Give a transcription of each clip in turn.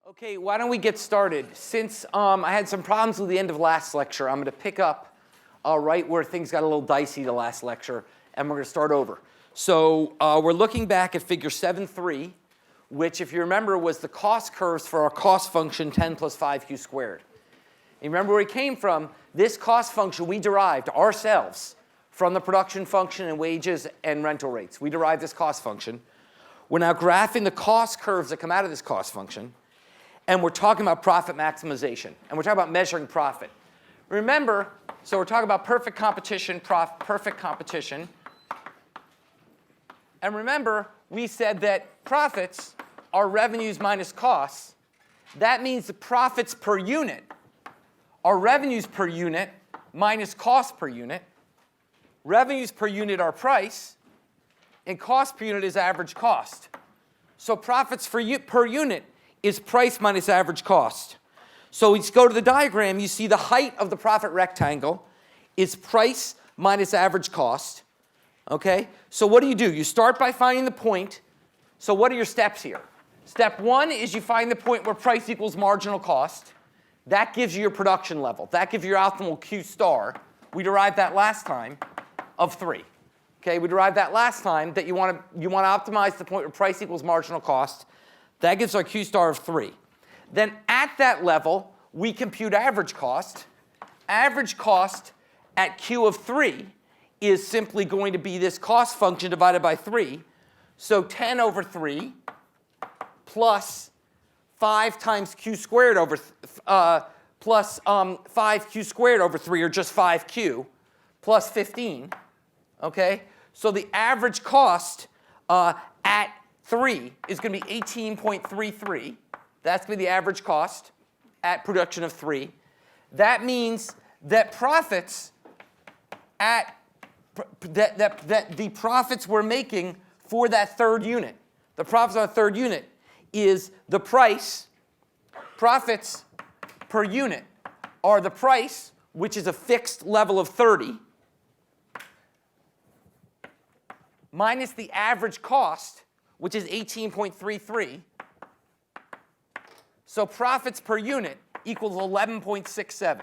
Okay, why don't we get started? Since I had some problems with the end of last lecture, I'm going to pick up right where things got a little dicey the last lecture, and we're going to start over. So we're looking back at figure 7.3, which, if you remember, was the cost curves for our cost function 10 plus 5q squared. And remember where we came from? This cost function we derived ourselves from the production function and wages and rental rates. We derived this cost function. We're now graphing the cost curves that come out of this cost function. And we're talking about profit maximization. And we're talking about measuring profit. Remember, so we're talking about perfect competition, perfect competition. And remember, we said that profits are revenues minus costs. That means the profits per unit are revenues per unit minus costs per unit. Revenues per unit are price, and cost per unit is average cost. So profits per unit is price minus average cost. So we just go to the diagram, you see the height of the profit rectangle is price minus average cost. Okay? So what do? You start by finding the point. So what are your steps here? Step one is you find the point where price equals marginal cost. That gives you your production level. That gives you your optimal Q star. We derived that last time of 3. Okay, we derived that last time that you want to optimize the point where price equals marginal cost. That gives our Q star of 3. Then at that level, we compute average cost. Average cost at Q of 3 is simply going to be this cost function divided by 3. So 10 over 3 plus 5 times Q squared over plus 5Q squared over 3, or just 5Q, plus 15. Okay? So the average cost at 3 is going to be 18.33. That's going to be the average cost at production of 3. That means that profits at that the profits we're making for that third unit, the profits on the third unit, is the price. Profits per unit are the price, which is a fixed level of 30, minus the average cost, which is 18.33. So profits per unit equals 11.67.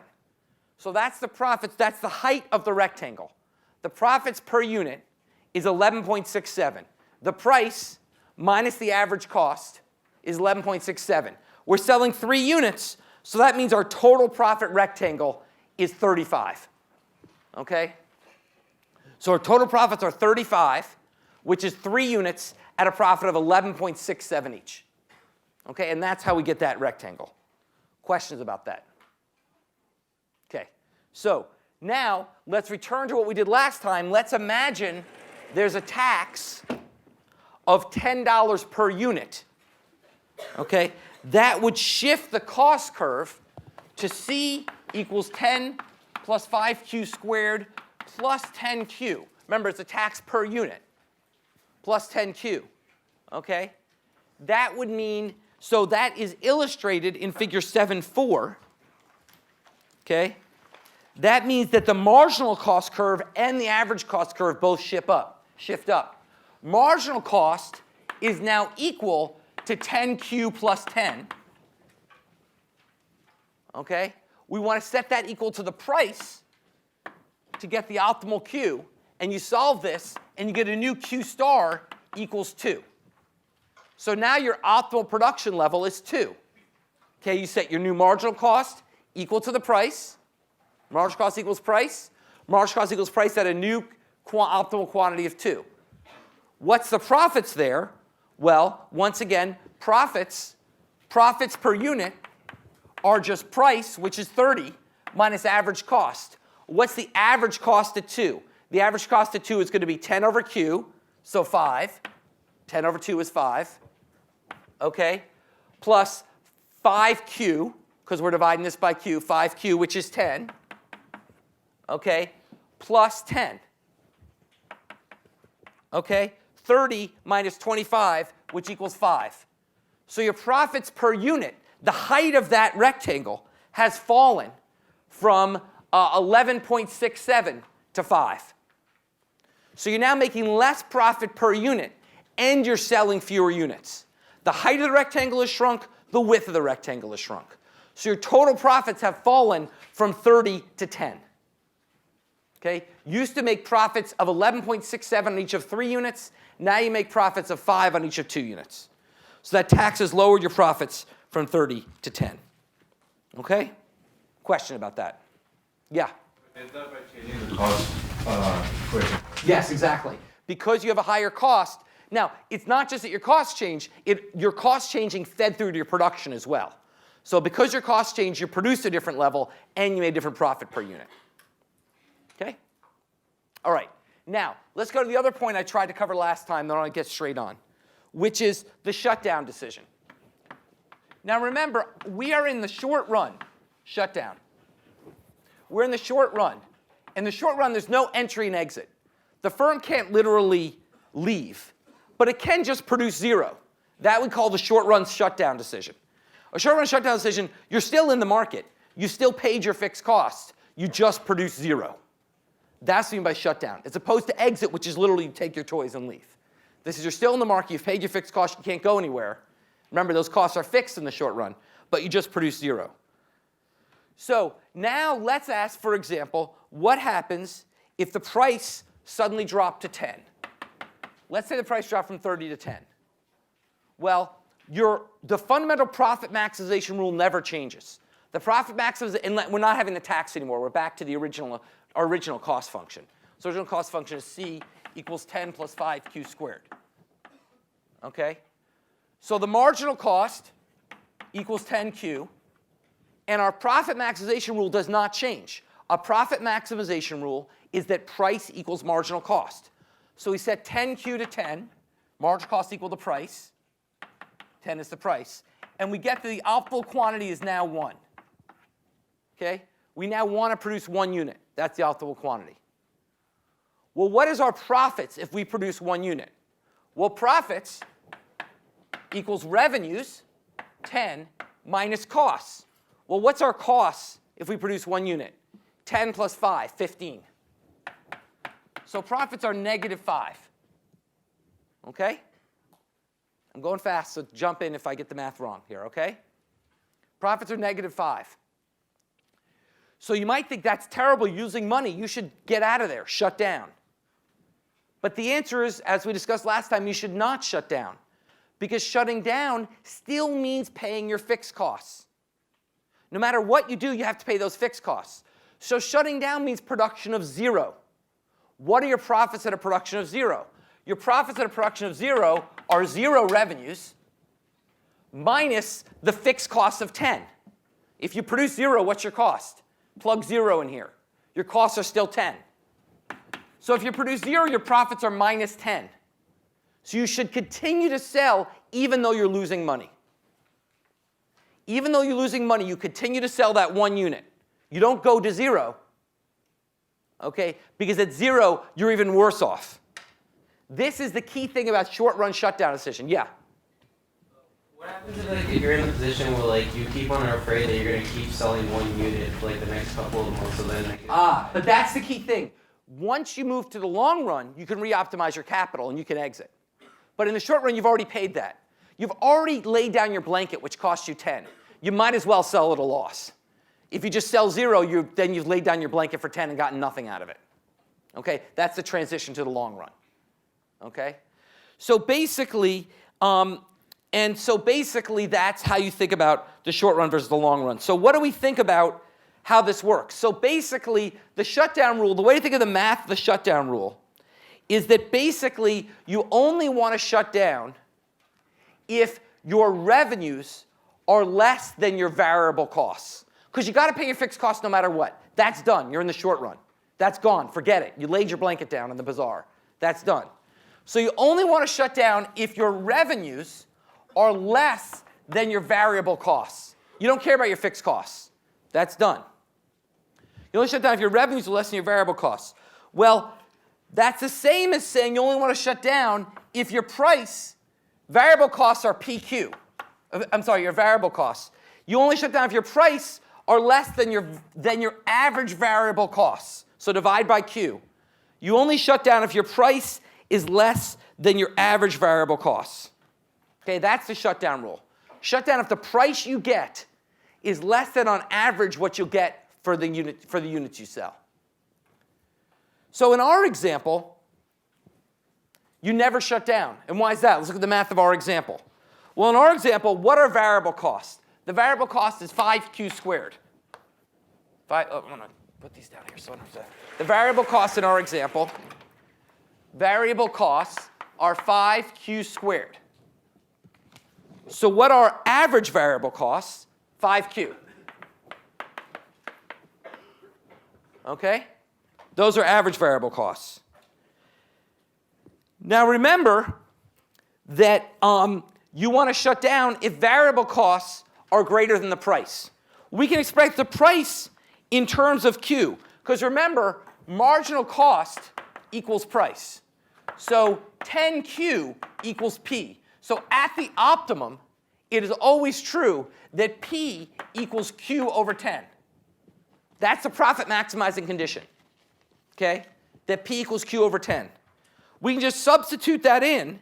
So that's the profits, that's the height of the rectangle. The profits per unit is 11.67. The price minus the average cost is 11.67. We're selling 3 units, so that means our total profit rectangle is 35. Okay? So our total profits are 35, which is 3 units at a profit of 11.67 each. Okay, and that's how we get that rectangle. Questions about that? Okay, so now let's return to what we did last time. Let's imagine there's a tax of $10 per unit. Okay, that would shift the cost curve to C equals 10 plus 5Q squared plus 10Q. Remember, it's a tax per unit. Plus 10Q, okay? That would mean, so that is illustrated in figure 7.4, okay? That means that the marginal cost curve and the average cost curve both shift up. Marginal cost is now equal to 10Q plus 10, okay? We want to set that equal to the price to get the optimal Q. And you solve this, and you get a new Q star equals 2. So now your optimal production level is 2. Okay, you set your new marginal cost equal to the price. Marginal cost equals price. Marginal cost equals price at a new optimal quantity of 2. What's the profits there? Well, once again, profits per unit are just price, which is 30, minus average cost. What's the average cost at 2? The average cost at 2 is going to be 10 over Q, so 5. 10 over 2 is 5. Okay? Plus 5Q, because we're dividing this by Q, 5Q, which is 10. Okay? Plus 10. Okay? 30 minus 25, which equals 5. So your profits per unit, the height of that rectangle, has fallen from 11.67 to 5. So you're now making less profit per unit, and you're selling fewer units. The height of the rectangle is shrunk, the width of the rectangle has shrunk. So your total profits have fallen from 30 to 10. Okay? Used to make profits of 11.67 on each of 3 units. Now you make profits of 5 on each of 2 units. So that tax has lowered your profits from 30 to 10. Okay? Question about that? Yeah? Is that by changing the cost equation? Yes, exactly. Because you have a higher cost. Now, it's not just that your costs change. Your cost changing fed through to your production as well. So because your costs change, you produce a different level, and you made a different profit per unit. Okay? All right. Now, let's go to the other point I tried to cover last time, then I'll get straight on, which is the shutdown decision. Now, remember, we are in the short run shutdown. We're in the short run. In the short run, there's no entry and exit. The firm can't literally leave, but it can just produce 0. That we call the short run shutdown decision. A short run shutdown decision, you're still in the market. You still paid your fixed costs. You just produce 0. That's what I mean by shutdown, as opposed to exit, which is literally you take your toys and leave. This is you're still in the market. You've paid your fixed costs. You can't go anywhere. Remember, those costs are fixed in the short run, but you just produce 0. So now let's ask, for example, what happens if the price suddenly dropped to 10? Let's say the price dropped from 30 to 10. Well, the fundamental profit maximization rule never changes. The profit maximization, and we're not having the tax anymore. We're back to the original cost function. So original cost function is C equals 10 plus 5Q squared. Okay? So the marginal cost equals 10Q. And our profit maximization rule does not change. A profit maximization rule is that price equals marginal cost. So we set 10Q to 10. Marginal cost equal to price. 10 is the price. And we get that the optimal quantity is now 1. Okay? We now want to produce 1 unit. That's the optimal quantity. Well, what is our profits if we produce 1 unit? Well, profits equals revenues, 10, minus costs. Well, what's our costs if we produce 1 unit? 10 plus 5, 15. So profits are negative 5. Okay? I'm going fast, so jump in if I get the math wrong here, okay? Profits are negative 5. So you might think that's terrible, using money. You should get out of there, shut down. But the answer is, as we discussed last time, you should not shut down. Because shutting down still means paying your fixed costs. No matter what you do, you have to pay those fixed costs. So shutting down means production of 0. What are your profits at a production of 0? Your profits at a production of 0 are 0 revenues minus the fixed cost of 10. If you produce 0, what's your cost? Plug 0 in here. Your costs are still 10. So if you produce 0, your profits are minus 10. So you should continue to sell even though you're losing money. Even though you're losing money, you continue to sell that 1 unit. You don't go to 0, okay? Because at 0, you're even worse off. This is the key thing about short-run shutdown decision. Yeah? What happens if you're in a position where you keep on are afraid that you're going to keep selling 1 unit for the next couple of months, so then but that's the key thing. Once you move to the long run, you can re-optimize your capital and you can exit. But in the short run, you've already paid that. You've already laid down your blanket, which cost you 10. You might as well sell at a loss. If you just sell 0, then you've laid down your blanket for 10 and gotten nothing out of it. Okay? That's the transition to the long run. Okay? So basically, that's how you think about the short run versus the long run. So what do we think about how this works? So basically, the shutdown rule, the way to think of the math of the shutdown rule is that basically you only want to shut down if your revenues are less than your variable costs. Because you got to pay your fixed costs no matter what. That's done. You're in the short run. That's gone. Forget it. You laid your blanket down in the bazaar. That's done. So you only want to shut down if your revenues are less than your variable costs. You don't care about your fixed costs. That's done. You only shut down if your revenues are less than your variable costs. Well, that's the same as saying you only want to shut down if your variable costs are PQ. Your variable costs. You only shut down if your price are less than your average variable costs. So divide by Q. You only shut down if your price is less than your average variable costs. Okay, that's the shutdown rule. Shutdown if the price you get is less than on average what you'll get for the units you sell. So in our example, you never shut down. And why is that? Let's look at the math of our example. Well, in our example, what are variable costs? The variable cost is 5q squared. I'm going to put these down here. So the variable costs in our example, variable costs are 5q squared. So what are average variable costs? 5q. Okay? Those are average variable costs. Now remember that you want to shut down if variable costs are greater than the price. We can express the price in terms of Q, because remember, marginal cost equals price. So 10Q equals P. So at the optimum, it is always true that P equals Q over 10. That's the profit maximizing condition, okay? That P equals Q over 10. We can just substitute that in,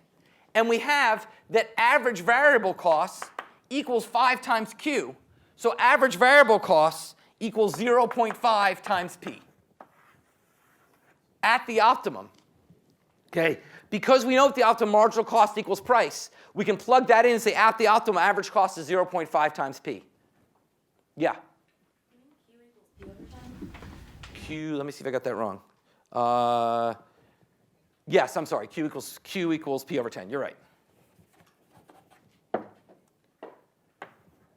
and we have that average variable costs equals 5 times Q. So average variable costs equals 0.5 times P. At the optimum, okay? Because we know that the optimum marginal cost equals price, we can plug that in and say at the optimum average cost is 0.5 times P. Yeah? Q, let me see if I got that wrong. Yes, I'm sorry. Q equals P over 10. You're right.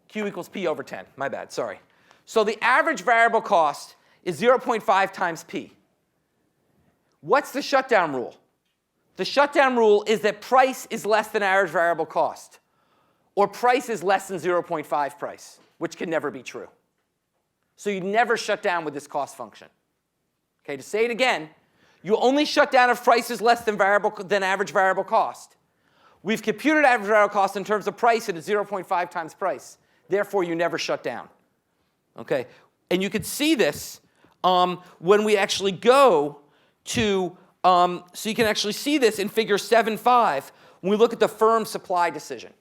Q equals P over 10. My bad. Sorry. So the average variable cost is 0.5 times P. What's the shutdown rule? The shutdown rule is that price is less than average variable cost, or price is less than 0.5 price, which can never be true. So you never shut down with this cost function. Okay, to say it again, you only shut down if price is less than average variable cost. We've computed average variable cost in terms of price, and it's 0.5 times price. Therefore, you never shut down. Okay, and you can see this when we actually go to, so you can actually see this in figure 7.5 when we look at the firm supply decision.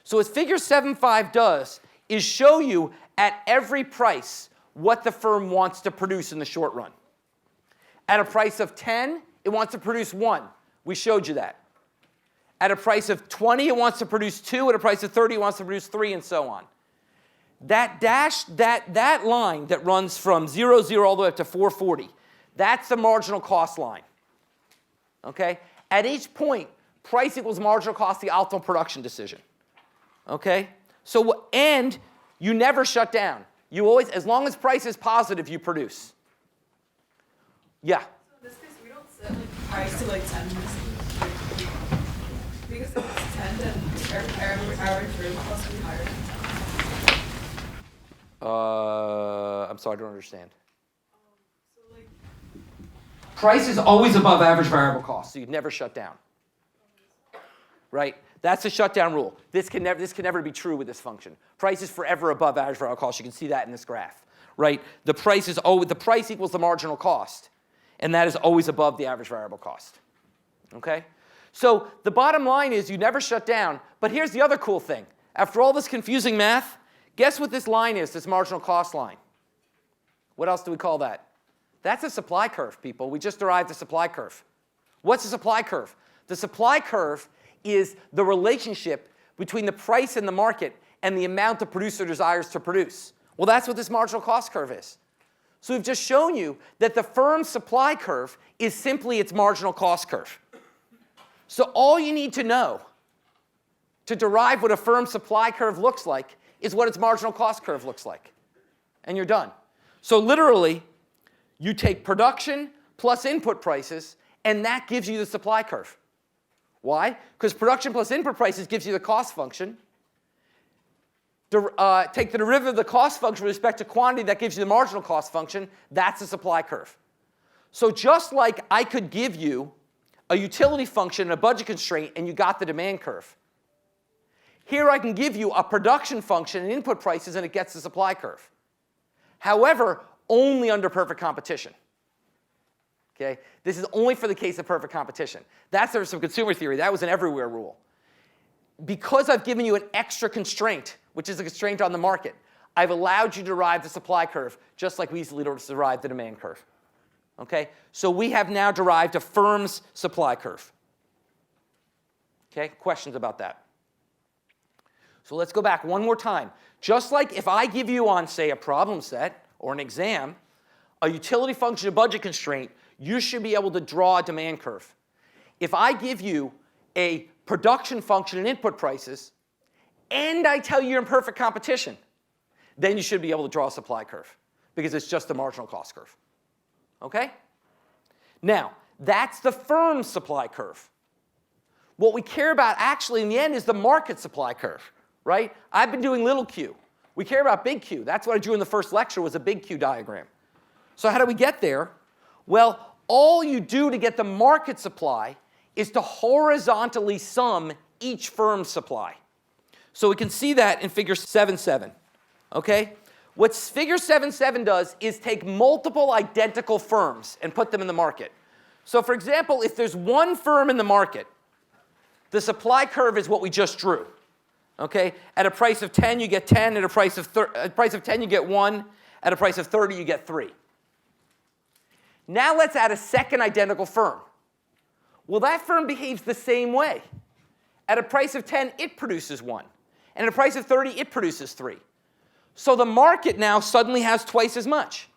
So what figure 7.5 does is show you at every price what the firm wants to produce in the short run. At a price of 10, it wants to produce 1. We showed you that. At a price of 20, it wants to produce 2. At a price of 30, it wants to produce 3, and so on. That line that runs from 0, 0 all the way up to 440, that's the marginal cost line. Okay? At each point, price equals marginal cost, the optimal production decision. Okay? So, and you never shut down. You always, as long as price is positive, you produce. Yeah? So in this case, we don't set like price to like 10 because if it's 10, then average rate cost will be higher. I'm sorry, I don't understand. So like Price is always above average variable cost, so you'd never shut down. Right? That's the shutdown rule. This can never be true with this function. Price is forever above average variable cost. You can see that in this graph. Right? The price equals the marginal cost, and that is always above the average variable cost. Okay? So the bottom line is you never shut down, but here's the other cool thing. After all this confusing math, guess what this line is, this marginal cost line? What else do we call that? That's a supply curve, people. We just derived a supply curve. What's a supply curve? The supply curve is the relationship between the price in the market and the amount the producer desires to produce. Well, that's what this marginal cost curve is. So we've just shown you that the firm's supply curve is simply its marginal cost curve. So all you need to know to derive what a firm's supply curve looks like is what its marginal cost curve looks like. And you're done. So literally, you take production plus input prices, and that gives you the supply curve. Why? Because production plus input prices gives you the cost function. Take the derivative of the cost function with respect to quantity, that gives you the marginal cost function. That's the supply curve. So just like I could give you a utility function and a budget constraint, and you got the demand curve. Here I can give you a production function and input prices, and it gets the supply curve. However, only under perfect competition. Okay? This is only for the case of perfect competition. That's some consumer theory. That was an everywhere rule. because I've given you an extra constraint, which is a constraint on the market, I've allowed you to derive the supply curve, just like we easily derive the demand curve. Okay? So we have now derived a firm's supply curve. Okay? Questions about that? So let's go back one more time. Just like if I give you on, say, a problem set or an exam, a utility function, a budget constraint, you should be able to draw a demand curve. If I give you a production function and input prices, and I tell you you're in perfect competition, then you should be able to draw a supply curve, because it's just the marginal cost curve. Okay? Now, that's the firm's supply curve. What we care about actually in the end is the market supply curve, right? I've been doing little q. We care about big Q. That's what I drew in the first lecture, was a big Q diagram. So how do we get there? Well, all you do to get the market supply is to horizontally sum each firm's supply. So we can see that in figure 7.7. Okay? What figure 7.7 does is take multiple identical firms and put them in the market. So for example, if there's one firm in the market, the supply curve is what we just drew. Okay? At a price of 10, you get 10. At a price of 10, you get 1. At a price of 30, you get 3. Now let's add a second identical firm. Well, that firm behaves the same way. At a price of 10, it produces 1. And at a price of 30, it produces 3. So the market now suddenly has twice as much.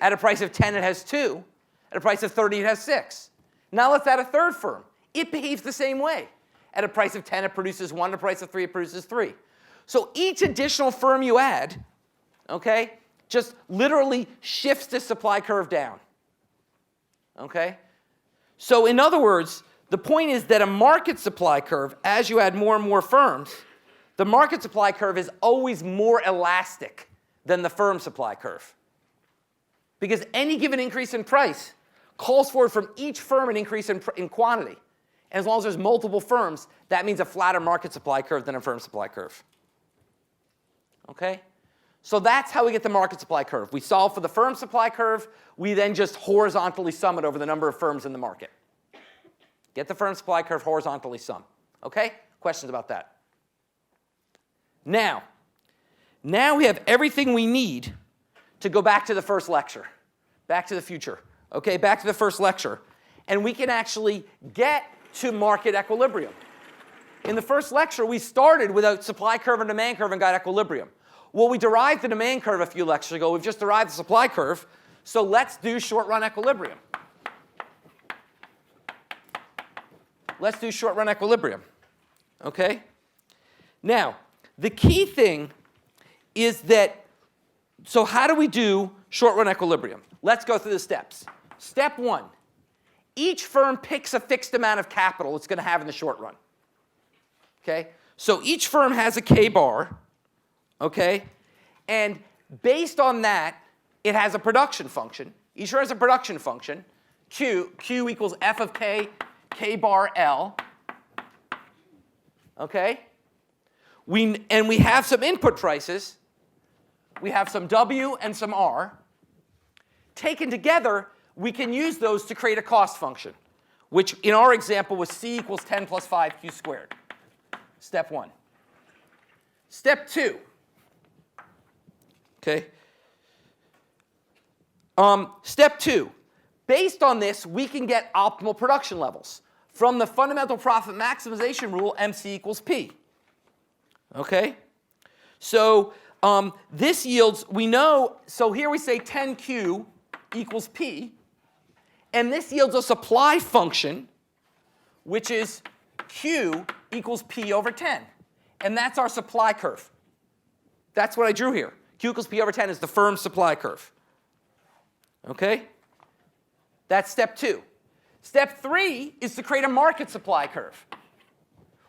At a price of 10, it has 2. At a price of 30, it has 6. Now let's add a third firm. It behaves the same way. At a price of 10, it produces 1. At a price of 3, it produces 3. So each additional firm you add, okay, just literally shifts the supply curve down. Okay? So in other words, the point is that a market supply curve, as you add more and more firms, the market supply curve is always more elastic than the firm supply curve. Because any given increase in price calls for from each firm an increase in quantity. And as long as there's multiple firms, that means a flatter market supply curve than a firm supply curve. Okay? So that's how we get the market supply curve. We solve for the firm supply curve. We then just horizontally sum it over the number of firms in the market. Get the firm supply curve, horizontally sum. Okay? Questions about that? Now we have everything we need to go back to the first lecture. Back to the future. Okay? Back to the first lecture. And we can actually get to market equilibrium. In the first lecture, we started with a supply curve and demand curve and got equilibrium. Well, we derived the demand curve a few lectures ago. We've just derived the supply curve. So let's do short-run equilibrium. Let's do short-run equilibrium. Okay? Now, the key thing is that, so how do we do short-run equilibrium? Let's go through the steps. Step 1. Each firm picks a fixed amount of capital it's going to have in the short run. Okay? So each firm has a K-bar. Okay? And based on that, it has a production function. Each firm has a production function. Q equals F of K, K bar L. Okay? And we have some input prices. We have some W and some R. Taken together, we can use those to create a cost function, which in our example was C equals 10 plus 5Q squared. Step 1. Step 2. Okay. Step 2. Based on this, we can get optimal production levels from the fundamental profit maximization rule, MC equals P. Okay? So this yields, we know, so here we say 10Q equals P. And this yields a supply function, which is Q equals P over 10. And that's our supply curve. That's what I drew here. Q equals P over 10 is the firm's supply curve. Okay? That's step 2. Step 3 is to create a market supply curve.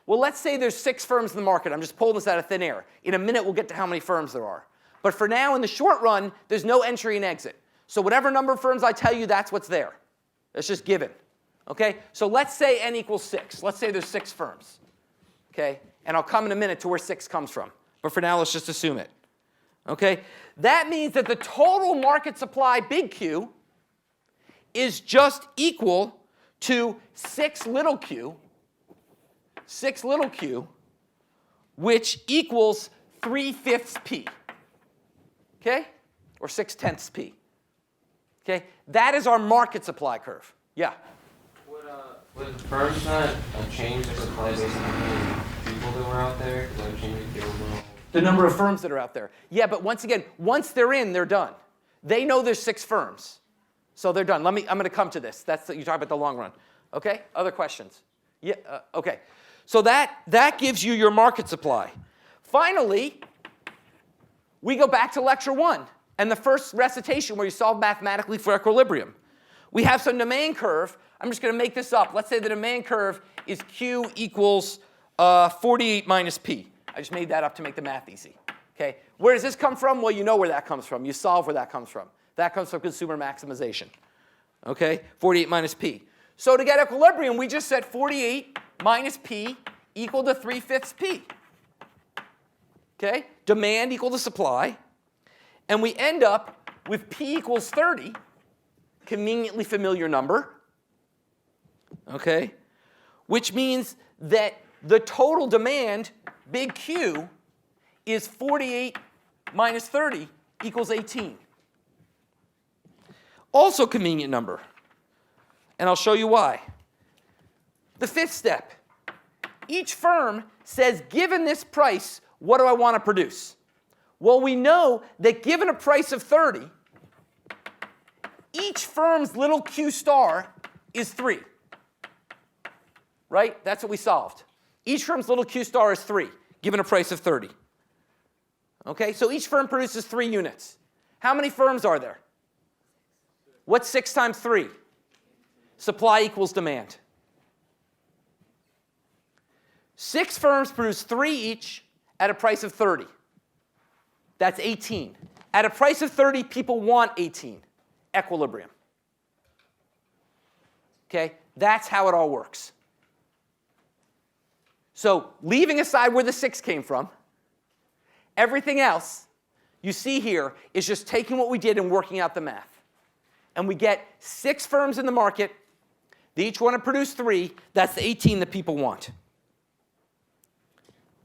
Well, let's say there's 6 firms in the market. I'm just pulling this out of thin air. In a minute, we'll get to how many firms there are. But for now, in the short run, there's no entry and exit. So whatever number of firms I tell you, that's what's there. That's just given. Okay? So let's say n equals 6. Let's say there's 6 firms. Okay? And I'll come in a minute to where 6 comes from. But for now, let's just assume it. Okay? That means that the total market supply, big Q, is just equal to 6 little q which equals 3/5 P. Okay? Or 6/10 P. Okay? That is our market supply curve. Yeah? Would firms not change their supply based on how many people that were out there? Because that would change the overall. The number of firms that are out there. Yeah, but once again, once they're in, they're done. They know there's 6 firms. So they're done. I'm going to come to this. You talk about the long run. Okay? Other questions? Yeah. Okay. So that gives you your market supply. Finally, we go back to lecture 1 and the first recitation where you solve mathematically for equilibrium. We have some demand curve. I'm just going to make this up. Let's say the demand curve is Q equals 48 minus P. I just made that up to make the math easy. Okay? Where does this come from? Well, you know where that comes from. You solve where that comes from. That comes from consumer maximization. Okay? 48 minus P. So to get equilibrium, we just set 48 minus P equal to 3/5 P. Okay? Demand equal to supply. And we end up with P equals 30, conveniently familiar number. Okay? Which means that the total demand, big Q, is 48 minus 30 equals 18. Also convenient number. And I'll show you why. The 5th step. Each firm says, given this price, what do I want to produce? Well, we know that given a price of 30, each firm's little Q star is 3. Right? That's what we solved. Each firm's little Q star is 3, given a price of 30. Okay? So each firm produces 3 units. How many firms are there? What's 6 times 3? Supply equals demand. 6 firms produce 3 each at a price of 30. That's 18. At a price of 30, people want 18. Equilibrium. Okay? That's how it all works. So leaving aside where the 6 came from, everything else you see here is just taking what we did and working out the math. And we get 6 firms in the market. They each want to produce 3. That's the 18 that people want.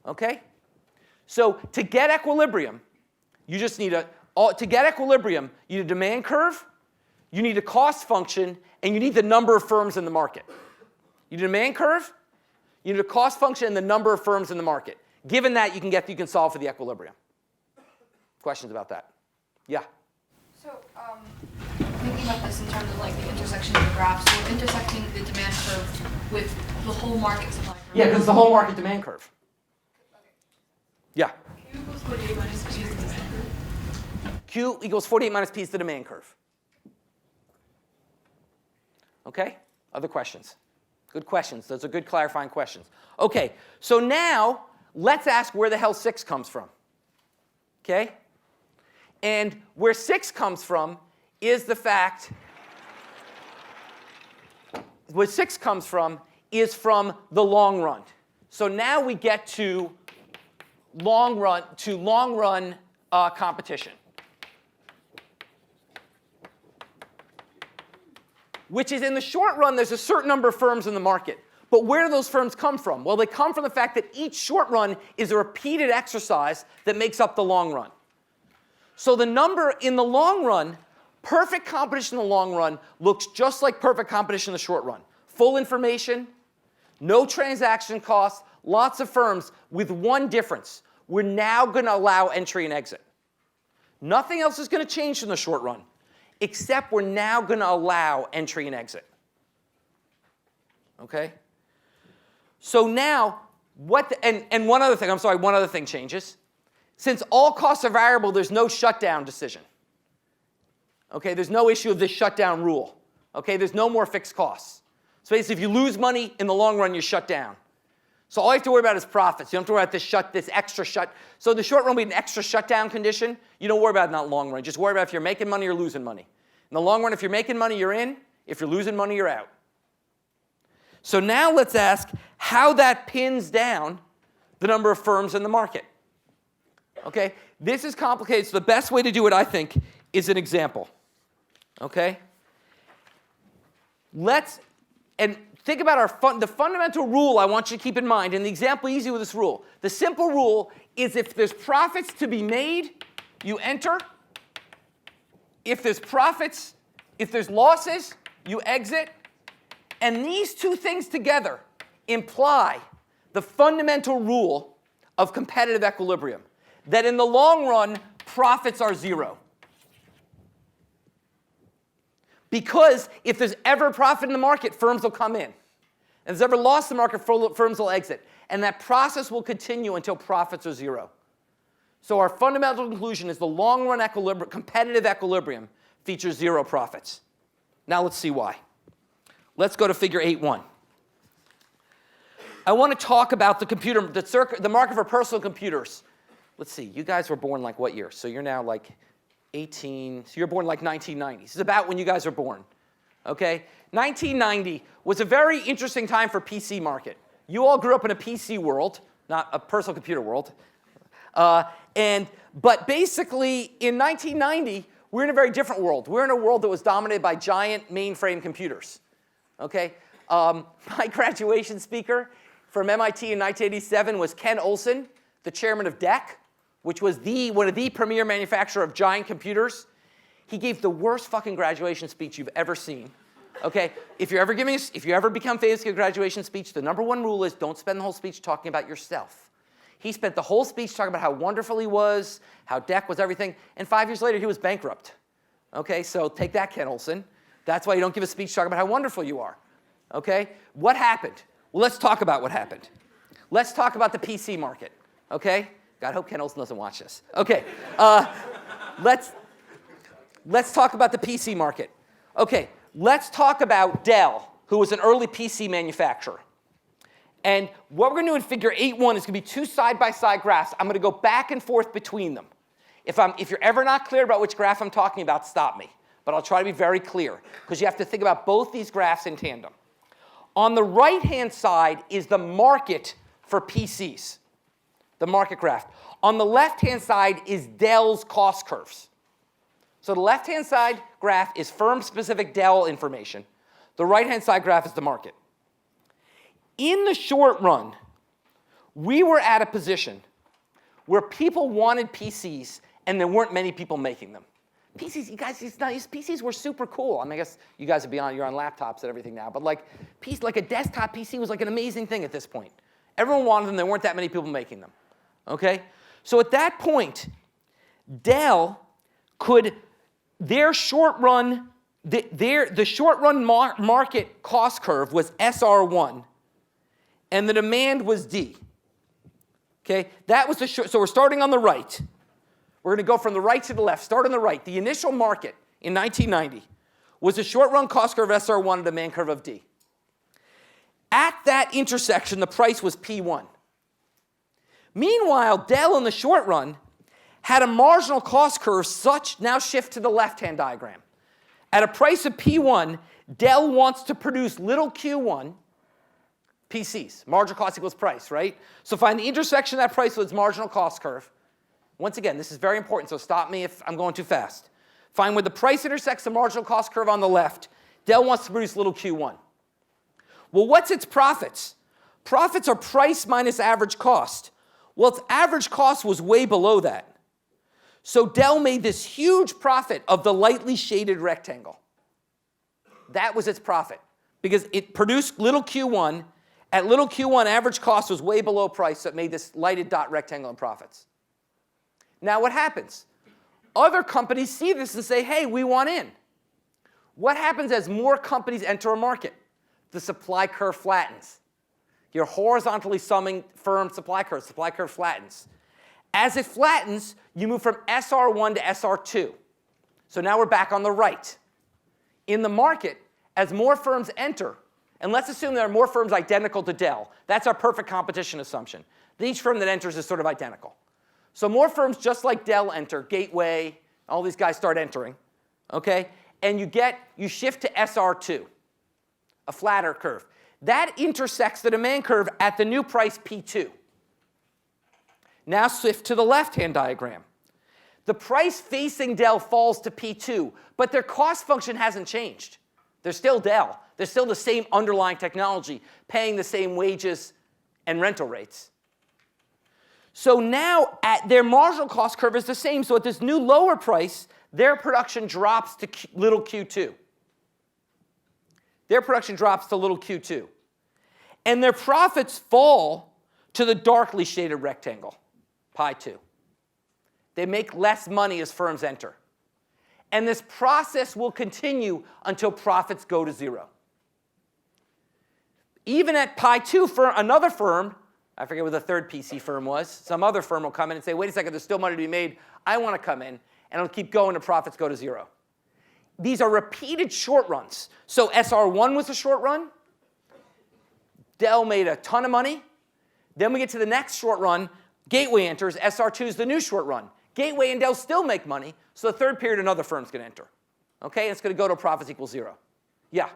Okay? So to get equilibrium, you just need to get equilibrium, you need a demand curve, you need a cost function, and you need the number of firms in the market. You need a demand curve, you need a cost function, and the number of firms in the market. Given that, you can solve for the equilibrium. Questions about that? Yeah? So, thinking about this in terms of like the intersection of the graphs, so we're intersecting the demand curve with the whole market supply curve. Yeah, because it's the whole market demand curve. Okay. Yeah? Q equals 48 minus P is the demand curve. Q equals 48 minus P is the demand curve. Okay? Other questions? Good questions. Those are good clarifying questions. Okay, so now let's ask where the hell 6 comes from. Okay? And where 6 comes from is the fact, where 6 comes from is from the long run. So now we get to long run competition. Which is in the short run, there's a certain number of firms in the market. But where do those firms come from? Well, they come from the fact that each short run is a repeated exercise that makes up the long run. So the number in the long run, perfect competition in the long run looks just like perfect competition in the short run. Full information, no transaction costs, lots of firms with one difference. We're now going to allow entry and exit. Nothing else is going to change in the short run, except we're now going to allow entry and exit. Okay? So now, and one other thing changes. Since all costs are variable, there's no shutdown decision. Okay, there's no issue of this shutdown rule. Okay, there's no more fixed costs. So basically, if you lose money in the long run, you shut down. So all you have to worry about is profits. You don't have to worry about this extra shut. So in the short run, we have an extra shutdown condition. You don't worry about it in the long run. Just worry about if you're making money or losing money. In the long run, if you're making money, you're in. If you're losing money, you're out. So now let's ask how that pins down the number of firms in the market. Okay? This is complicated, so the best way to do it, I think, is an example. Okay? And think about the fundamental rule I want you to keep in mind, and the example easy with this rule. The simple rule is if there's profits to be made, you enter. If there's losses, you exit. And these two things together imply the fundamental rule of competitive equilibrium, that in the long run, profits are zero. Because if there's ever profit in the market, firms will come in. And if there's ever loss in the market, firms will exit. And that process will continue until profits are zero. So our fundamental conclusion is the long-run competitive equilibrium features zero profits. Now let's see why. Let's go to figure 8.1. I want to talk about the market for personal computers. Let's see, you guys were born like what year? So you're now like 18, so you're born like 1990. This is about when you guys are born, okay? 1990 was a very interesting time for PC market. You all grew up in a PC world, not a personal computer world. But basically, in 1990, we're in a very different world. We're in a world that was dominated by giant mainframe computers, okay? My graduation speaker from MIT in 1987 was Ken Olsen, the chairman of DEC, which was one of the premier manufacturer of giant computers. He gave the worst fucking graduation speech you've ever seen. Okay, if you ever become famous for a graduation speech, the #1 rule is don't spend the whole speech talking about yourself. He spent the whole speech talking about how wonderful he was, how DEC was everything, and 5 years later he was bankrupt. Okay, so take that, Ken Olsen. That's why you don't give a speech talking about how wonderful you are. Okay, what happened? Well, let's talk about what happened. Let's talk about the PC market. Okay, God, I hope Ken Olsen doesn't watch this. Okay, let's talk about the PC market. Okay, let's talk about Dell, who was an early PC manufacturer. And what we're going to do in figure 8.1 is going to be two side-by-side graphs. I'm going to go back and forth between them. If you're ever not clear about which graph I'm talking about, stop me. But I'll try to be very clear, because you have to think about both these graphs in tandem. On the right-hand side is the market for PCs, the market graph. On the left-hand side is Dell's cost curves. So the left-hand side graph is firm-specific Dell information. The right-hand side graph is the market. In the short run, we were at a position where people wanted PCs and there weren't many people making them. PCs, you guys, PCs were super cool. I mean, I guess you guys you're on laptops and everything now, but like a desktop PC was like an amazing thing at this point. Everyone wanted them, there weren't that many people making them. Okay? So at that point, Dell could, their short run, the short run market cost curve was SR1, and the demand was D. Okay? That was the short, so we're starting on the right. We're going to go from the right to the left. Start on the right. The initial market in 1990 was a short-run cost curve of SR1 and a demand curve of D. At that intersection, the price was P1. Meanwhile, Dell in the short run had a marginal cost curve now shift to the left-hand diagram. At a price of P1, Dell wants to produce little q1 PCs. Marginal cost equals price, right? So find the intersection of that price with its marginal cost curve. Once again, this is very important, so stop me if I'm going too fast. Find where the price intersects the marginal cost curve on the left. Dell wants to produce little q1. Well, what's its profits? Profits are price minus average cost. Well, its average cost was way below that. So Dell made this huge profit of the lightly shaded rectangle. That was its profit, because it produced little q1. At little q1, average cost was way below price, so it made this lighted dot rectangle in profits. Now what happens? Other companies see this and say, hey, we want in. What happens as more companies enter a market? The supply curve flattens. Your horizontally summing firm supply curve flattens. As it flattens, you move from SR1 to SR2. So now we're back on the right. In the market, as more firms enter, and let's assume there are more firms identical to Dell. That's our perfect competition assumption. Each firm that enters is sort of identical. So more firms just like Dell enter, Gateway, all these guys start entering, okay? And you shift to SR2, a flatter curve. That intersects the demand curve at the new price P2. Now shift to the left-hand diagram. The price facing Dell falls to P2, but their cost function hasn't changed. They're still Dell. They're still the same underlying technology, paying the same wages and rental rates. So now their marginal cost curve is the same. So at this new lower price, their production drops to little q2. Their production drops to little q2. And their profits fall to the darkly shaded rectangle, pi 2. They make less money as firms enter. And this process will continue until profits go to 0. Even at pi 2, for another firm, I forget what the third PC firm was, some other firm will come in and say, wait a second, there's still money to be made. I want to come in. And it'll keep going until profits go to 0. These are repeated short runs. So SR1 was a short run. Dell made a ton of money. Then we get to the next short run. Gateway enters. SR2 is the new short run. Gateway and Dell still make money. So the third period, another firm's going to enter. Okay? And it's going to go to profits equals 0. Yeah?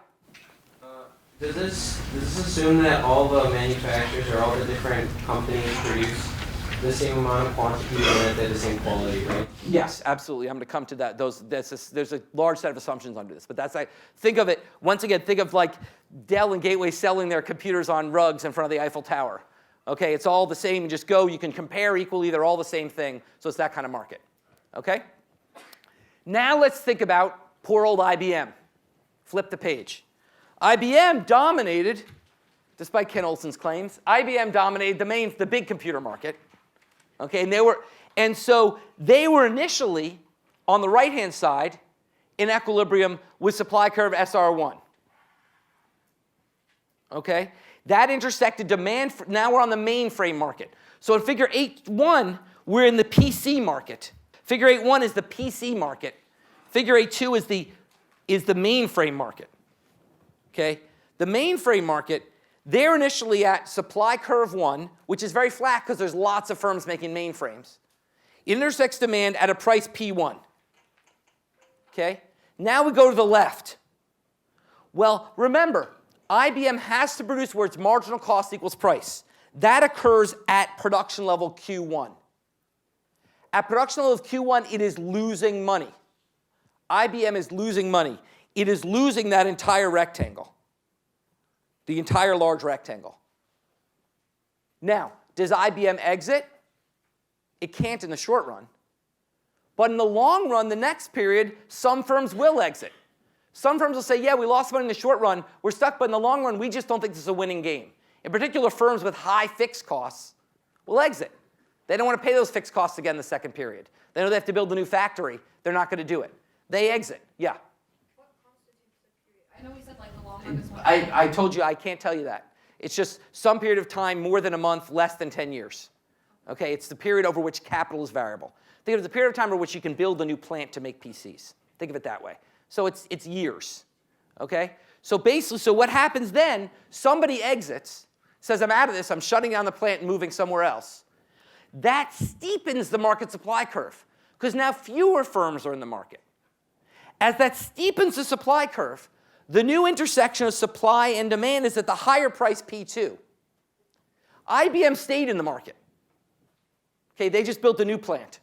Does this assume that all the manufacturers or all the different companies produce the same amount of quantity and at the same quality, right? Yes, absolutely. I'm going to come to that. There's a large set of assumptions under this. But that's like, think of it, once again, think of like Dell and Gateway selling their computers on rugs in front of the Eiffel Tower. Okay, it's all the same. You just go, you can compare equally. They're all the same thing. So it's that kind of market. Okay? Now let's think about poor old IBM. Flip the page. IBM dominated, despite Ken Olsen's claims, IBM dominated the big computer market. Okay, and so they were initially on the right-hand side in equilibrium with supply curve SR1. Okay, that intersected demand. Now we're on the mainframe market. So in Figure 8.1, we're in the PC market. Figure 8.1 is the PC market. Figure 8.2 is the mainframe market. Okay, the mainframe market. They're initially at supply curve 1, which is very flat because there's lots of firms making mainframes. It intersects demand at a price P1. Okay? Now we go to the left. Well, remember, IBM has to produce where its marginal cost equals price. That occurs at production level Q1. At production level of Q1, it is losing money. IBM is losing money. It is losing that entire rectangle. The entire large rectangle. Now, does IBM exit? It can't in the short run. But in the long run, the next period, some firms will exit. Some firms will say, yeah, we lost money in the short run. We're stuck, but in the long run, we just don't think this is a winning game. In particular, firms with high fixed costs will exit. They don't want to pay those fixed costs again in the second period. They know they have to build a new factory. They're not going to do it. They exit. Yeah? What constitutes the period? I know we said like the long run is one. I told you I can't tell you that. It's just some period of time, more than a month, less than 10 years. Okay, it's the period over which capital is variable. Think of it as the period of time over which you can build a new plant to make PCs. Think of it that way. So it's years. Okay? So basically, so what happens then, somebody exits, says, I'm out of this, I'm shutting down the plant and moving somewhere else. That steepens the market supply curve, because now fewer firms are in the market. As that steepens the supply curve, the new intersection of supply and demand is at the higher price P2. IBM stayed in the market. Okay, they just built a new plant.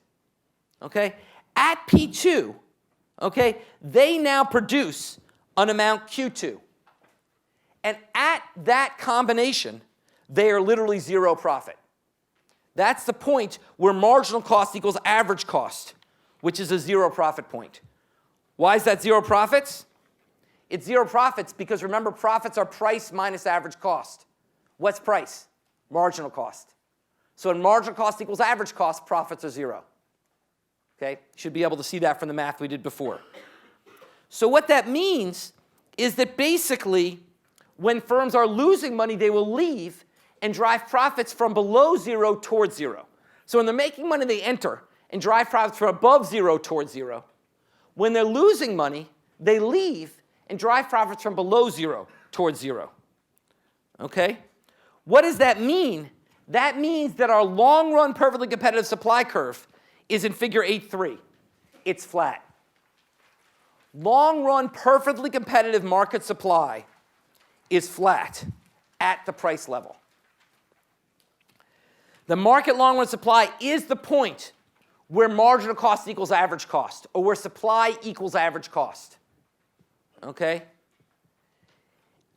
Okay? At P2, okay, they now produce an amount Q2. And at that combination, they are literally zero profit. That's the point where marginal cost equals average cost, which is a zero profit point. Why is that zero profits? It's zero profits because remember, profits are price minus average cost. What's price? Marginal cost. So when marginal cost equals average cost, profits are zero. Okay? You should be able to see that from the math we did before. So what that means is that basically, when firms are losing money, they will leave and drive profits from below zero towards zero. So when they're making money, they enter and drive profits from above zero towards zero. When they're losing money, they leave and drive profits from below zero towards zero. Okay? What does that mean? That means that our long-run perfectly competitive supply curve is in Figure 8.3. It's flat. Long-run perfectly competitive market supply is flat at the price level. The market long-run supply is the point where marginal cost equals average cost, or where supply equals average cost. Okay?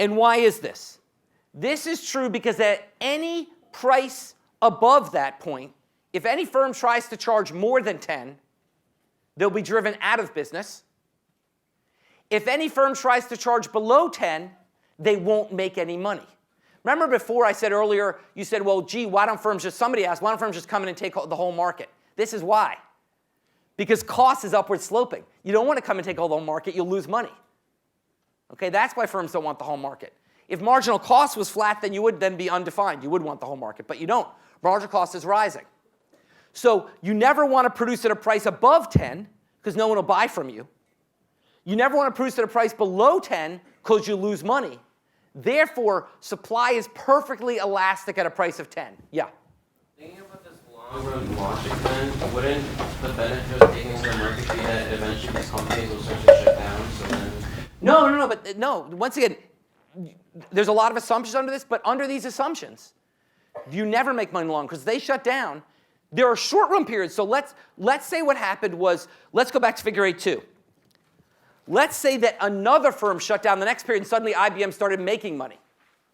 And why is this? This is true because at any price above that point, if any firm tries to charge more than 10, they'll be driven out of business. If any firm tries to charge below 10, they won't make any money. Remember before I said earlier, you said, well, gee, why don't firms just, somebody asked, why don't firms just come in and take the whole market? This is why. Because cost is upward sloping. You don't want to come and take all the whole market, you'll lose money. Okay, that's why firms don't want the whole market. If marginal cost was flat, then you would then be undefined. You would want the whole market, but you don't. Marginal cost is rising. So you never want to produce at a price above 10, because no one will buy from you. You never want to produce at a price below 10, because you lose money. Therefore, supply is perfectly elastic at a price of 10. Yeah? Thinking about this long-run logic then, wouldn't the benefit of taking over the market be that eventually these companies will start to shut down, so then... No, once again, there's a lot of assumptions under this, but under these assumptions, you never make money long, because they shut down. There are short-run periods, so let's say what happened was, let's go back to figure 8.2. Let's say that another firm shut down the next period and suddenly IBM started making money.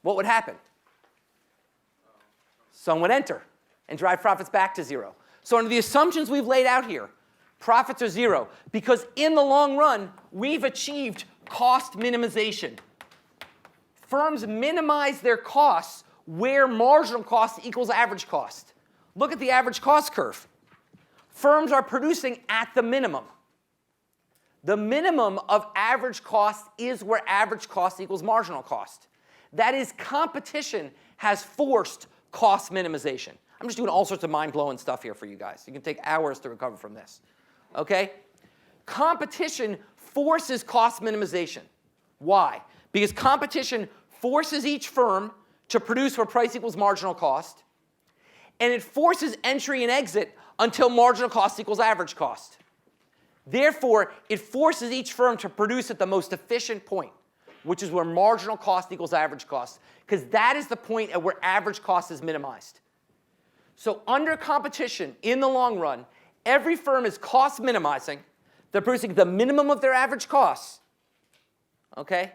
What would happen? Someone would enter and drive profits back to zero. So under the assumptions we've laid out here, profits are zero because in the long run, we've achieved cost minimization. Firms minimize their costs where marginal cost equals average cost. Look at the average cost curve. Firms are producing at the minimum. The minimum of average cost is where average cost equals marginal cost. That is, competition has forced cost minimization. I'm just doing all sorts of mind-blowing stuff here for you guys. You can take hours to recover from this. Okay? Competition forces cost minimization. Why? Because competition forces each firm to produce where price equals marginal cost, and it forces entry and exit until marginal cost equals average cost. Therefore, it forces each firm to produce at the most efficient point, which is where marginal cost equals average cost, because that is the point at where average cost is minimized. So under competition, in the long run, every firm is cost minimizing. They're producing the minimum of their average costs, okay?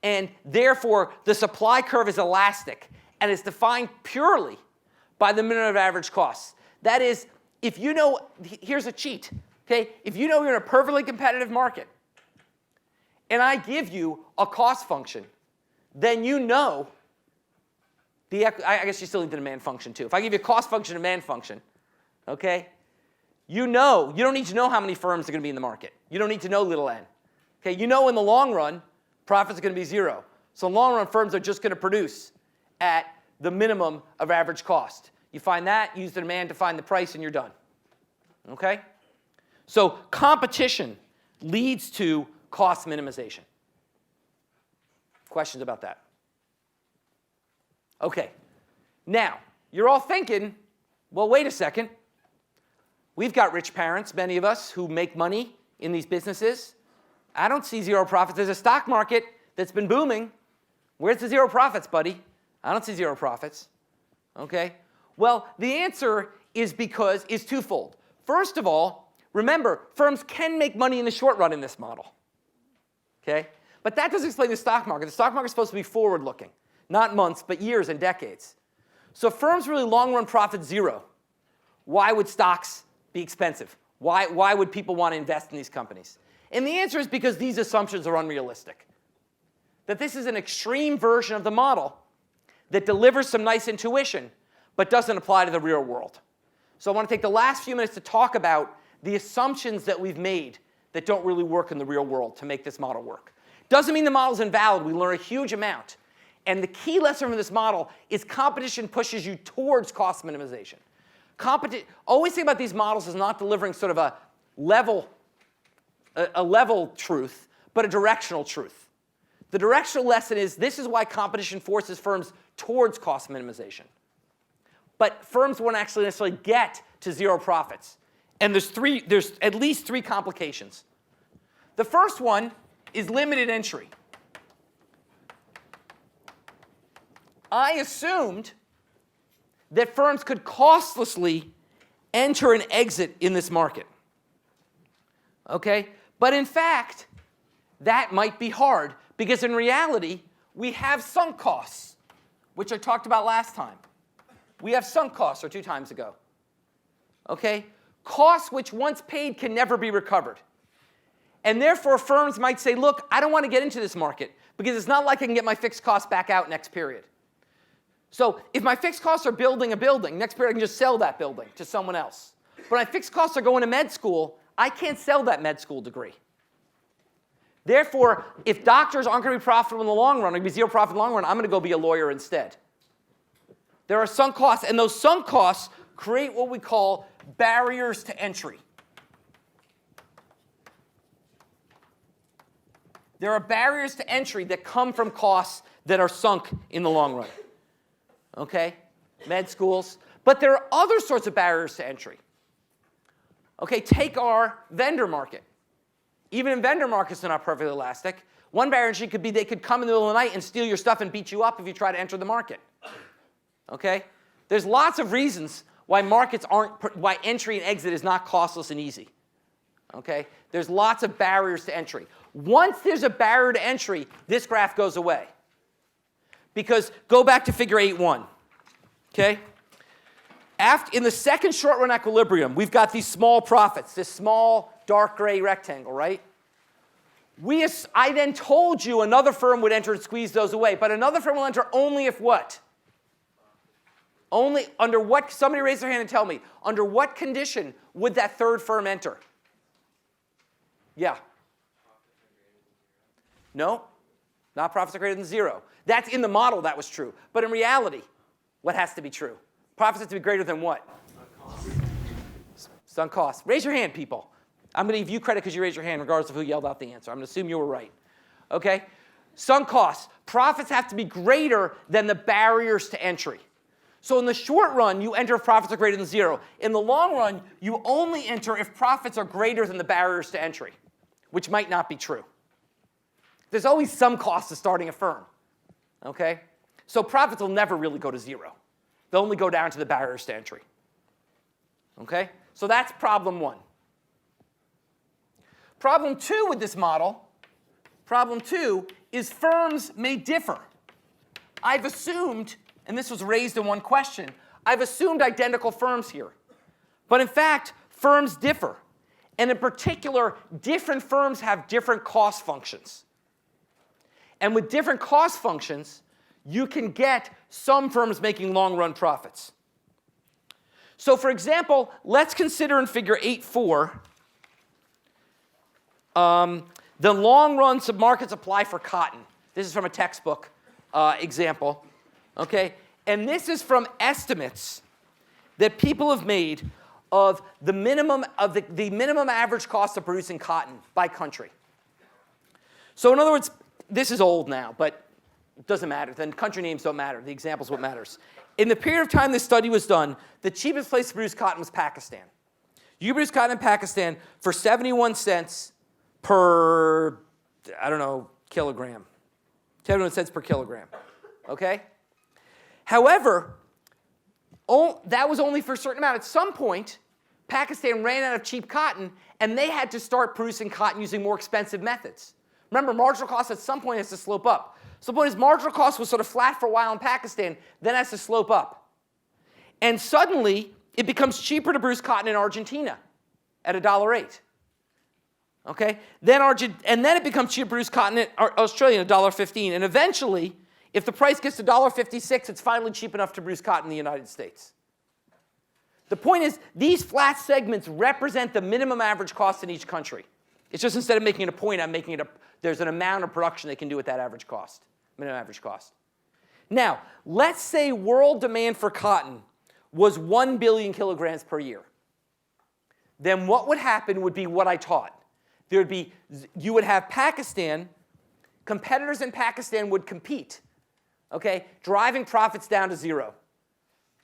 And therefore, the supply curve is elastic, and it's defined purely by the minimum of average costs. That is, if you know, here's a cheat. Okay? If you know you're in a perfectly competitive market, and I give you a cost function, then you know I guess you still need the demand function too. If I give you a cost function, demand function, okay? You don't need to know how many firms are going to be in the market. You don't need to know little n. Okay? You know in the long run, profits are going to be zero. So in the long run, firms are just going to produce at the minimum of average cost. You find that, use the demand to find the price, and you're done. Okay? So competition leads to cost minimization. Questions about that? Okay. Now, you're all thinking, well, wait a second. We've got rich parents, many of us, who make money in these businesses. I don't see zero profits. There's a stock market that's been booming. Where's the zero profits, buddy? I don't see zero profits. Okay? Well, the answer is twofold. First of all, remember, firms can make money in the short run in this model. Okay? But that doesn't explain the stock market. The stock market is supposed to be forward-looking, not months, but years and decades. So firms really long-run profit zero. Why would stocks be expensive? Why would people want to invest in these companies? And the answer is because these assumptions are unrealistic. That this is an extreme version of the model that delivers some nice intuition, but doesn't apply to the real world. So I want to take the last few minutes to talk about the assumptions that we've made that don't really work in the real world to make this model work. Doesn't mean the model's invalid. We learn a huge amount. And the key lesson from this model is competition pushes you towards cost minimization. Always think about these models as not delivering sort of a level truth, but a directional truth. The directional lesson is this is why competition forces firms towards cost minimization. But firms won't actually necessarily get to zero profits. And there's at least three complications. The first one is limited entry. I assumed that firms could costlessly enter and exit in this market. Okay? But in fact, that might be hard because in reality, we have sunk costs, which I talked about last time. We have sunk costs, or 2 times ago. Okay? Costs which once paid can never be recovered. And therefore, firms might say, look, I don't want to get into this market because it's not like I can get my fixed costs back out next period. So if my fixed costs are building a building, next period I can just sell that building to someone else. But my fixed costs are going to med school, I can't sell that med school degree. Therefore, if doctors aren't going to be profitable in the long run, or going to be zero profit in the long run, I'm going to go be a lawyer instead. There are sunk costs, and those sunk costs create what we call barriers to entry. There are barriers to entry that come from costs that are sunk in the long run. Okay? Med schools. But there are other sorts of barriers to entry. Okay, take our vendor market. Even in vendor markets, they're not perfectly elastic. One barrier to entry could be they could come in the middle of the night and steal your stuff and beat you up if you try to enter the market. Okay? There's lots of reasons why markets aren't, why entry and exit is not costless and easy. Okay? There's lots of barriers to entry. Once there's a barrier to entry, this graph goes away. Because go back to figure 8.1. Okay? In the second short-run equilibrium, we've got these small profits, this small dark gray rectangle, right? I then told you another firm would enter and squeeze those away, but another firm will enter only if what? Only under what? Somebody raise their hand and tell me. Under what condition would that third firm enter? Yeah. No, not profits are greater than 0. That's in the model that was true. But in reality, what has to be true? Profits have to be greater than what? Sunk costs. Raise your hand, people. I'm going to give you credit because you raised your hand regardless of who yelled out the answer. I'm going to assume you were right. Okay? Sunk costs. Profits have to be greater than the barriers to entry. So in the short run, you enter if profits are greater than 0. In the long run, you only enter if profits are greater than the barriers to entry, which might not be true. There's always some cost to starting a firm. Okay? So profits will never really go to 0. They'll only go down to the barriers to entry. Okay? So that's problem 1. Problem 2 with this model, problem 2 is firms may differ. I've assumed, and this was raised in one question, I've assumed identical firms here. But in fact, firms differ. And in particular, different firms have different cost functions. And with different cost functions, you can get some firms making long-run profits. So for example, let's consider in figure 8.4 the long-run market supply for cotton. This is from a textbook example. Okay? And this is from estimates that people have made of the minimum average cost of producing cotton by country. So in other words, this is old now, but it doesn't matter. The country names don't matter. The example is what matters. In the period of time this study was done, the cheapest place to produce cotton was Pakistan. You produce cotton in Pakistan for 71 cents per, I don't know, kilogram. 71 cents per kilogram. Okay? However, that was only for a certain amount. At some point, Pakistan ran out of cheap cotton, and they had to start producing cotton using more expensive methods. Remember, marginal cost at some point has to slope up. So the point is marginal cost was sort of flat for a while in Pakistan, then has to slope up. And suddenly, it becomes cheaper to produce cotton in Argentina at $1.08. Okay? And then it becomes cheaper to produce cotton in Australia at $1.15. And eventually, if the price gets to $1.56, it's finally cheap enough to produce cotton in the United States. The point is, these flat segments represent the minimum average cost in each country. It's just instead of making it a point, I'm making it there's an amount of production they can do with that average cost, minimum average cost. Now, let's say world demand for cotton was 1 billion kilograms per year. Then what would happen would be what I taught. You would have Pakistan, competitors in Pakistan would compete, okay, driving profits down to 0.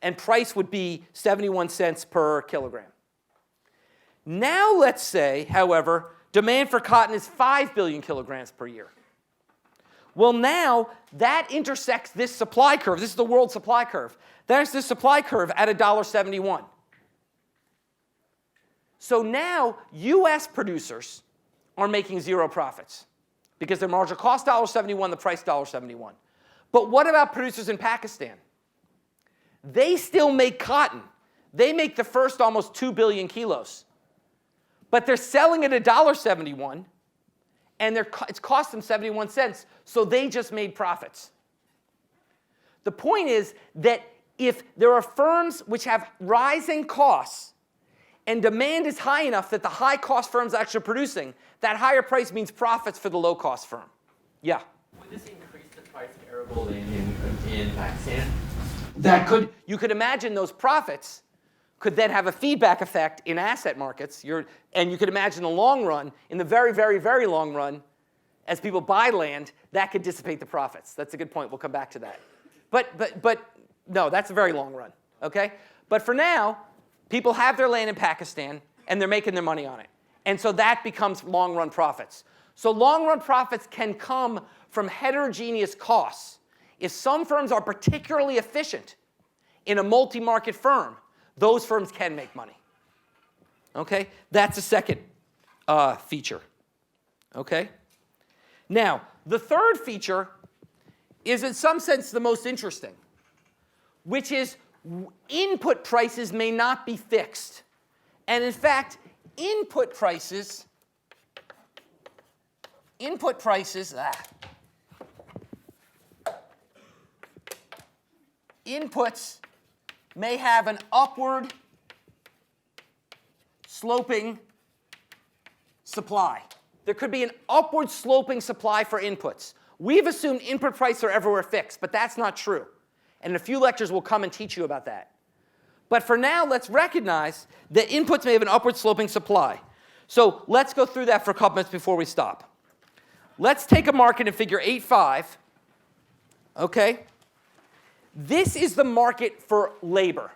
And price would be 71 cents per kilogram. Now let's say, however, demand for cotton is 5 billion kilograms per year. Well, now that intersects this supply curve. This is the world supply curve. There's this supply curve at $1.71. So now US producers are making 0 profits. because their marginal cost $1.71, the price $1.71. But what about producers in Pakistan? They still make cotton. They make the first almost 2 billion kilos. But they're selling it at $1.71, and it's cost them 71 cents, so they just made profits. The point is that if there are firms which have rising costs and demand is high enough that the high-cost firms are actually producing, that higher price means profits for the low-cost firm. Yeah? Would this increase the price of arable in Pakistan? You could imagine those profits could then have a feedback effect in asset markets. And you could imagine in the long run, in the very, very, very long run, as people buy land, that could dissipate the profits. That's a good point. We'll come back to that. But no, that's a very long run. Okay? But for now, people have their land in Pakistan, and they're making their money on it. And so that becomes long-run profits. So long-run profits can come from heterogeneous costs. If some firms are particularly efficient in a multi-market firm, those firms can make money. Okay? That's a second feature. Okay? Now, the third feature is in some sense the most interesting, which is input prices may not be fixed. And in fact, inputs may have an upward sloping supply. There could be an upward sloping supply for inputs. We've assumed input prices are everywhere fixed, but that's not true. And in a few lectures, we'll come and teach you about that. But for now, let's recognize that inputs may have an upward sloping supply. So let's go through that for a couple minutes before we stop. Let's take a market in figure 8.5. Okay? This is the market for labor.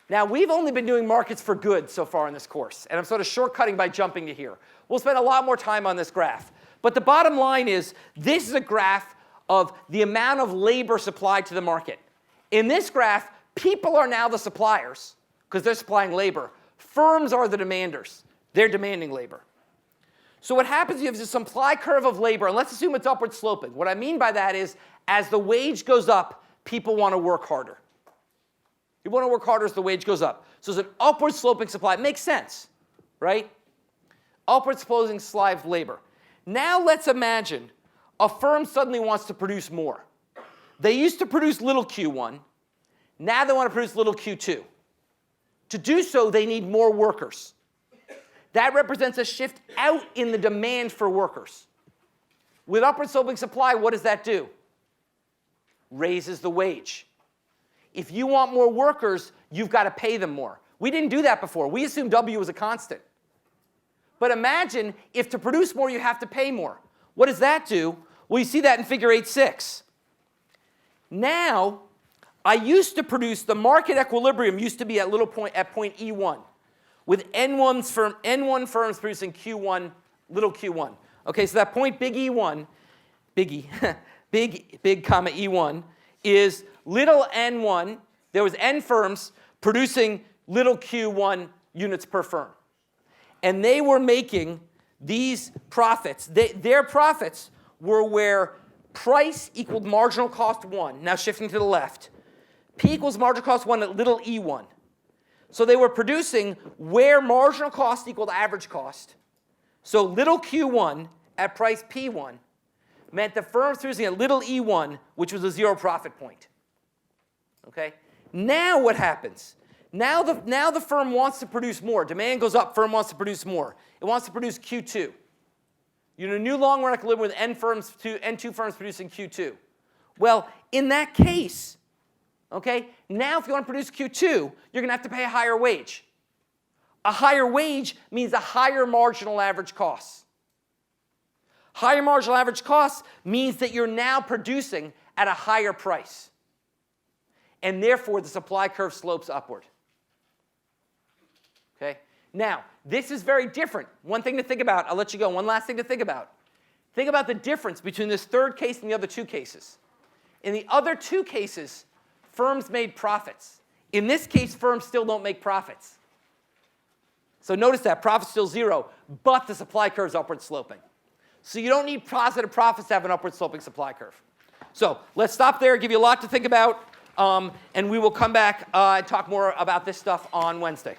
Now, we've only been doing markets for goods so far in this course, and I'm sort of shortcutting by jumping to here. We'll spend a lot more time on this graph. But the bottom line is, this is a graph of the amount of labor supplied to the market. In this graph, people are now the suppliers, because they're supplying labor. Firms are the demanders. They're demanding labor. So what happens is you have this supply curve of labor, and let's assume it's upward sloping. What I mean by that is, as the wage goes up, people want to work harder. You want to work harder as the wage goes up. So it's an upward sloping supply. It makes sense, right? Upward sloping supply of labor. Now let's imagine a firm suddenly wants to produce more. They used to produce little q1. Now they want to produce little q2. To do so, they need more workers. That represents a shift out in the demand for workers. With upward sloping supply, what does that do? Raises the wage. If you want more workers, you've got to pay them more. We didn't do that before. We assumed W was a constant. But imagine if to produce more, you have to pay more. What does that do? Well, you see that in figure 8.6. Now, I used to produce, the market equilibrium used to be at point E1, with N1 firms producing Q1, little q1. Okay, so that point big E1, big comma E1, is little n1. There was n firms producing little q1 units per firm. And they were making these profits. Their profits were where price equaled marginal cost 1. Now shifting to the left. P equals marginal cost 1 at little e1. So they were producing where marginal cost equaled average cost. So little q1 at price p1 meant the firm's producing at little e1, which was a zero profit point. Okay? Now what happens? Now the firm wants to produce more. Demand goes up, firm wants to produce more. It wants to produce Q2. You know, new long-run equilibrium with N2 firms producing Q2. Well, in that case, okay, now if you want to produce Q2, you're going to have to pay a higher wage. A higher wage means a higher marginal average cost. Higher marginal average cost means that you're now producing at a higher price. And therefore, the supply curve slopes upward. Okay? Now, this is very different. One thing to think about. I'll let you go. One last thing to think about. Think about the difference between this third case and the other two cases. In the other two cases, firms made profits. In this case, firms still don't make profits. So notice that. Profit's still zero, but the supply curve is upward sloping. So you don't need positive profits to have an upward sloping supply curve. So let's stop there, give you a lot to think about, and we will come back and talk more about this stuff on Wednesday.